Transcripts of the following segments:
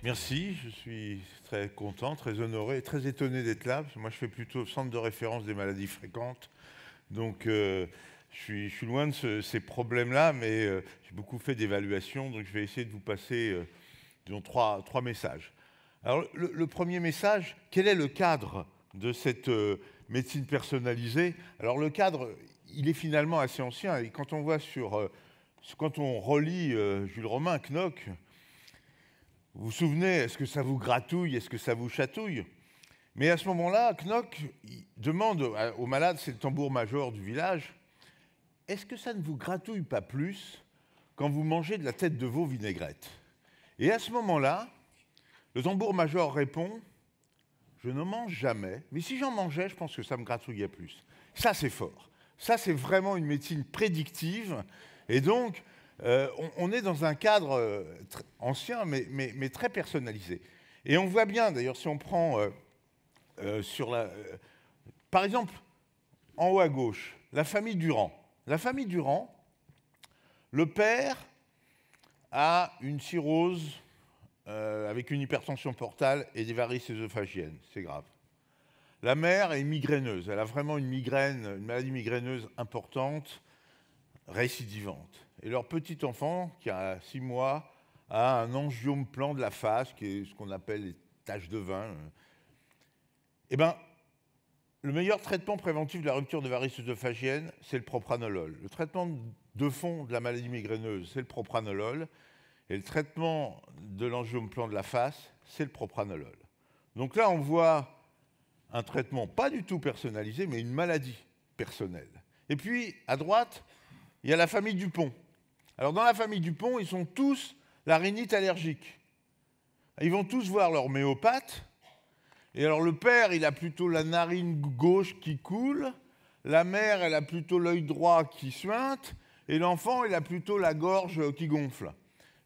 Merci, je suis très content, très honoré et très étonné d'être là. Parce que moi, je fais plutôt centre de référence des maladies fréquentes. Donc, je suis loin de ces problèmes-là, mais j'ai beaucoup fait d'évaluations. Donc, je vais essayer de vous passer disons, trois messages. Alors, le premier message, quel est le cadre de cette médecine personnalisée? Alors, le cadre, il est finalement assez ancien. Et quand on voit quand on relit Jules Romain, Knock, vous vous souvenez, est-ce que ça vous gratouille, est-ce que ça vous chatouille? Mais à ce moment-là, Knock il demande au malade, c'est le tambour-major du village, est-ce que ça ne vous gratouille pas plus quand vous mangez de la tête de veau vinaigrette? Et à ce moment-là, le tambour-major répond, je ne mange jamais, mais si j'en mangeais, je pense que ça me gratouillait plus. Ça, c'est fort. Ça, c'est vraiment une médecine prédictive. Et donc, on est dans un cadre ancien, mais très personnalisé. Et on voit bien, d'ailleurs, si on prend par exemple, en haut à gauche, la famille Durand. La famille Durand, le père a une cirrhose avec une hypertension portale et des varices œsophagiennes. C'est grave. La mère est migraineuse. Elle a vraiment une maladie migraineuse importante, récidivante. Et leur petit enfant, qui a 6 mois, a un angiome-plan de la face, qui est ce qu'on appelle les taches de vin. Eh bien, le meilleur traitement préventif de la rupture de varices œsophagiennes, c'est le propranolol. Le traitement de fond de la maladie migraineuse, c'est le propranolol. Et le traitement de l'angiome-plan de la face, c'est le propranolol. Donc là, on voit un traitement pas du tout personnalisé, mais une maladie personnelle. Et puis, à droite, il y a la famille Dupont. Alors, dans la famille Dupont, ils sont tous la rhinite allergique. Ils vont tous voir leur homéopathe. Et alors, le père, il a plutôt la narine gauche qui coule. La mère, elle a plutôt l'œil droit qui suinte. Et l'enfant, il a plutôt la gorge qui gonfle.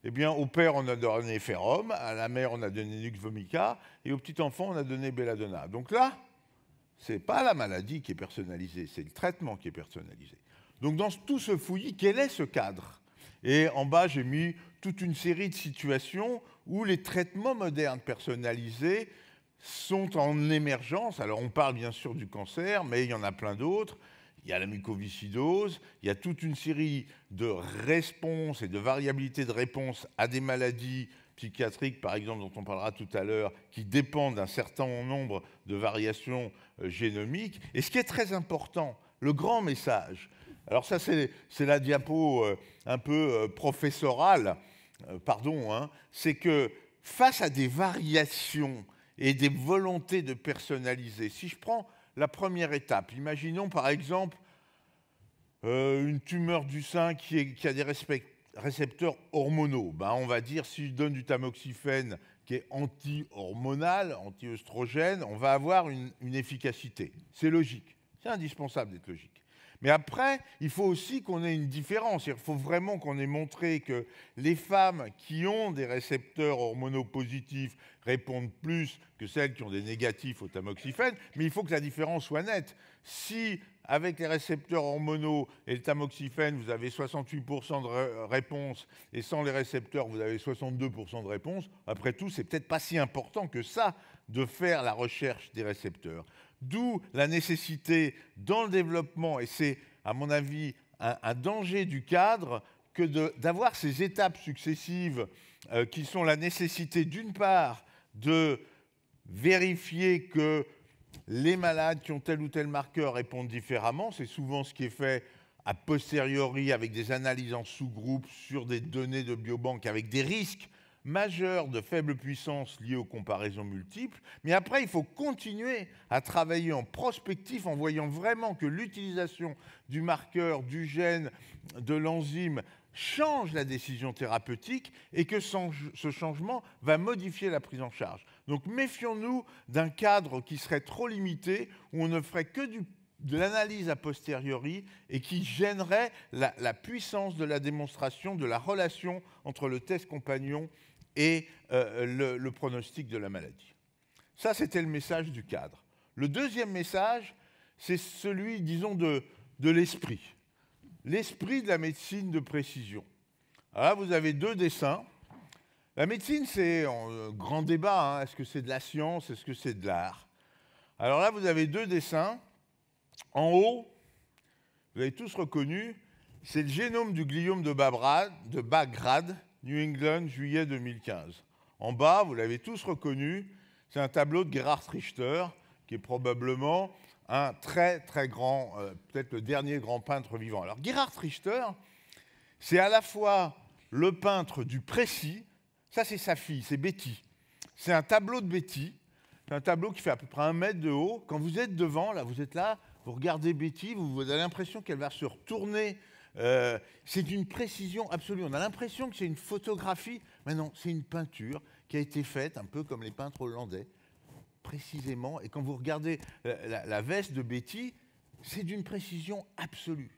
Eh bien, au père, on a donné Ferrum, à la mère, on a donné Nux vomica, et au petit enfant, on a donné Belladonna. Donc là, ce n'est pas la maladie qui est personnalisée, c'est le traitement qui est personnalisé. Donc dans tout ce fouillis, quel est ce cadre? Et en bas, j'ai mis toute une série de situations où les traitements modernes personnalisés sont en émergence. Alors on parle bien sûr du cancer, mais il y en a plein d'autres. Il y a la mucoviscidose, il y a toute une série de réponses et de variabilités de réponses à des maladies psychiatriques, par exemple, dont on parlera tout à l'heure, qui dépendent d'un certain nombre de variations génomiques. Et ce qui est très important, le grand message, alors ça c'est la diapo un peu professorale, c'est que face à des variations et des volontés de personnaliser, si je prends la première étape, imaginons par exemple une tumeur du sein qui a des récepteurs hormonaux. Ben, on va dire, si je donne du tamoxifène qui est anti-hormonal, anti-œstrogène, on va avoir une efficacité. C'est logique, c'est indispensable d'être logique. Mais après, il faut aussi qu'on ait une différence. Il faut vraiment qu'on ait montré que les femmes qui ont des récepteurs hormonaux positifs répondent plus que celles qui ont des négatifs au tamoxifène, mais il faut que la différence soit nette. Si, avec les récepteurs hormonaux et le tamoxifène, vous avez 68% de réponse, et sans les récepteurs, vous avez 62% de réponse, après tout, c'est peut-être pas si important que ça de faire la recherche des récepteurs. D'où la nécessité dans le développement, et c'est à mon avis un danger du cadre, que d'avoir ces étapes successives qui sont la nécessité d'une part de vérifier que les malades qui ont tel ou tel marqueur répondent différemment. C'est souvent ce qui est fait a posteriori avec des analyses en sous-groupe sur des données de biobanque avec des risques majeurs de faible puissance liés aux comparaisons multiples. Mais après, il faut continuer à travailler en prospectif en voyant vraiment que l'utilisation du marqueur, du gène, de l'enzyme change la décision thérapeutique et que ce changement va modifier la prise en charge. Donc méfions-nous d'un cadre qui serait trop limité, où on ne ferait que de l'analyse a posteriori et qui gênerait la puissance de la démonstration de la relation entre le test compagnon et le pronostic de la maladie. Ça, c'était le message du cadre. Le deuxième message, c'est celui, disons, de l'esprit. L'esprit de la médecine de précision. Alors là, vous avez deux dessins. La médecine, c'est un grand débat. Hein. Est-ce que c'est de la science? Est-ce que c'est de l'art? Alors là, vous avez deux dessins. En haut, vous avez tous reconnu, c'est le génome du gliome de Baghrad, New England, juillet 2015. En bas, vous l'avez tous reconnu, c'est un tableau de Gerhard Richter, qui est probablement un très très grand, peut-être le dernier grand peintre vivant. Alors Gerhard Richter, c'est à la fois le peintre du précis, ça c'est sa fille, c'est Betty. C'est un tableau de Betty, c'est un tableau qui fait à peu près 1 mètre de haut. Quand vous êtes devant, là, vous êtes là, vous regardez Betty, vous avez l'impression qu'elle va se retourner. C'est d'une précision absolue. On a l'impression que c'est une photographie, mais non, c'est une peinture qui a été faite un peu comme les peintres hollandais, précisément. Et quand vous regardez la veste de Betty, c'est d'une précision absolue.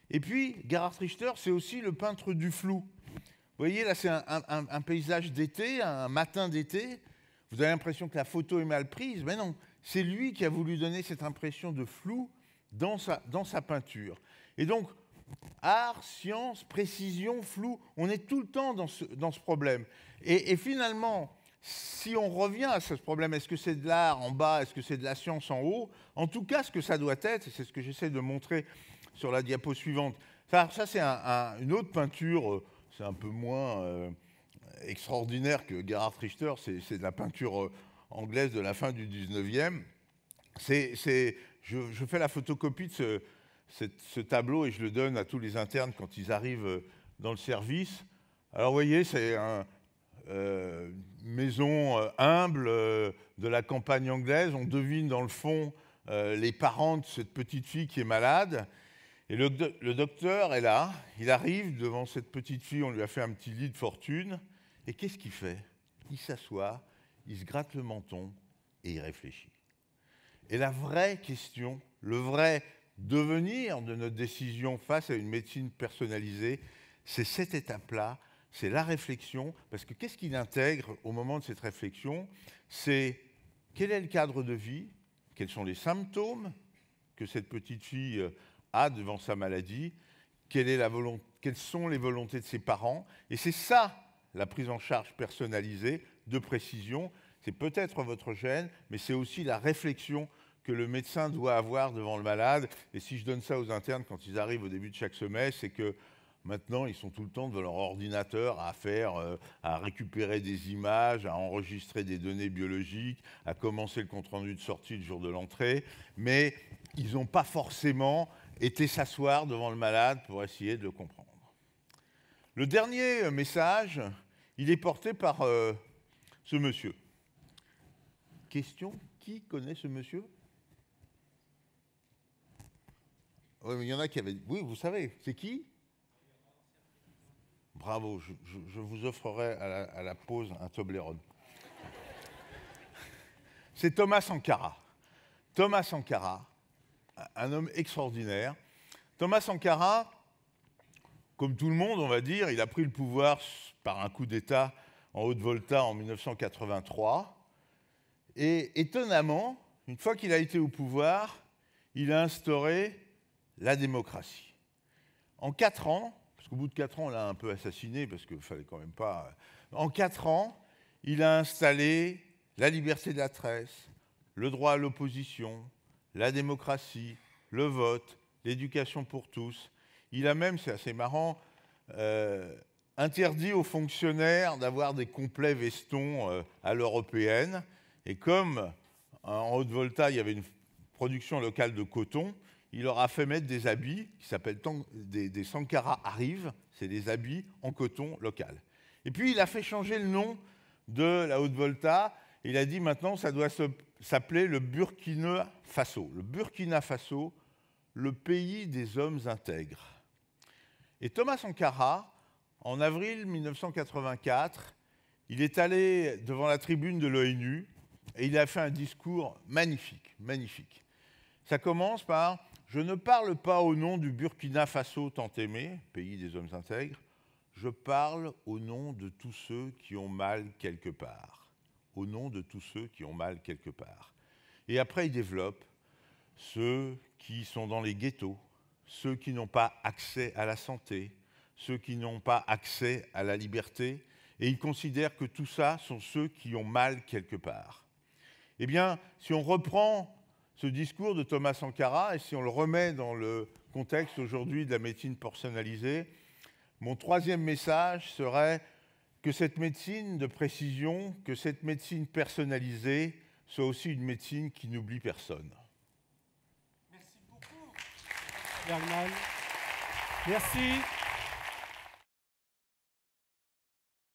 Et puis, Gerhard Richter, c'est aussi le peintre du flou. Vous voyez, là, c'est un paysage d'été, un matin d'été. Vous avez l'impression que la photo est mal prise, mais non, c'est lui qui a voulu donner cette impression de flou dans sa peinture. Et donc, art, science, précision, flou, on est tout le temps dans ce problème. Et finalement, si on revient à ce problème, est-ce que c'est de l'art en bas, est-ce que c'est de la science en haut? En tout cas, ce que ça doit être, et c'est ce que j'essaie de montrer sur la diapo suivante, ça c'est une autre peinture, c'est un peu moins extraordinaire que Gerhard Richter, c'est de la peinture anglaise de la fin du 19e. Je fais la photocopie de ce tableau et je le donne à tous les internes quand ils arrivent dans le service. Alors vous voyez, c'est une maison humble de la campagne anglaise. On devine dans le fond les parents de cette petite fille qui est malade. Et le docteur est là, il arrive devant cette petite fille, on lui a fait un petit lit de fortune. Et qu'est-ce qu'il fait? Il s'assoit, il se gratte le menton et il réfléchit. Et la vraie question, le vrai devenir de notre décision face à une médecine personnalisée, c'est cette étape-là, c'est la réflexion, parce que qu'est-ce qu'il intègre au moment de cette réflexion? C'est quel est le cadre de vie, quels sont les symptômes que cette petite fille a devant sa maladie, quelles sont les volontés de ses parents, et c'est ça la prise en charge personnalisée, de précision. C'est peut-être votre gène, mais c'est aussi la réflexion que le médecin doit avoir devant le malade. Et si je donne ça aux internes quand ils arrivent au début de chaque semestre, c'est que maintenant, ils sont tout le temps devant leur ordinateur à récupérer des images, à enregistrer des données biologiques, à commencer le compte-rendu de sortie le jour de l'entrée, mais ils n'ont pas forcément été s'asseoir devant le malade pour essayer de le comprendre. Le dernier message, il est porté par ce monsieur. Question, qui connaît ce monsieur? Oui, mais il y en a qui avaient... Oui, vous savez, c'est qui? Bravo, je vous offrerai à la pause un Toblerone. C'est Thomas Sankara. Thomas Sankara, un homme extraordinaire. Thomas Sankara, comme tout le monde, on va dire, il a pris le pouvoir par un coup d'État en Haute-Volta en 1983. Et étonnamment, une fois qu'il a été au pouvoir, il a instauré la démocratie. En 4 ans, parce qu'au bout de 4 ans, on l'a un peu assassiné, parce qu'il ne fallait quand même pas... En 4 ans, il a installé la liberté de la presse, le droit à l'opposition, la démocratie, le vote, l'éducation pour tous. Il a même, c'est assez marrant, interdit aux fonctionnaires d'avoir des complets vestons à l'européenne. Et comme en Haute-Volta, il y avait une production locale de coton, il leur a fait mettre des habits qui s'appellent des Sankara Arrive, c'est des habits en coton local. Et puis il a fait changer le nom de la Haute-Volta. Il a dit maintenant ça doit s'appeler le Burkina Faso. Le Burkina Faso, le pays des hommes intègres. Et Thomas Sankara, en avril 1984, il est allé devant la tribune de l'ONU et il a fait un discours magnifique, magnifique. Ça commence par « Je ne parle pas au nom du Burkina Faso tant aimé, pays des hommes intègres, je parle au nom de tous ceux qui ont mal quelque part. Au nom de tous ceux qui ont mal quelque part. » Et après, il développe ceux qui sont dans les ghettos, ceux qui n'ont pas accès à la santé, ceux qui n'ont pas accès à la liberté. et ils considèrent que tout ça sont ceux qui ont mal quelque part. Eh bien, si on reprend ce discours de Thomas Sankara et si on le remet dans le contexte aujourd'hui de la médecine personnalisée, mon troisième message serait que cette médecine de précision, que cette médecine personnalisée soit aussi une médecine qui n'oublie personne. Merci beaucoup, Bergman. Merci.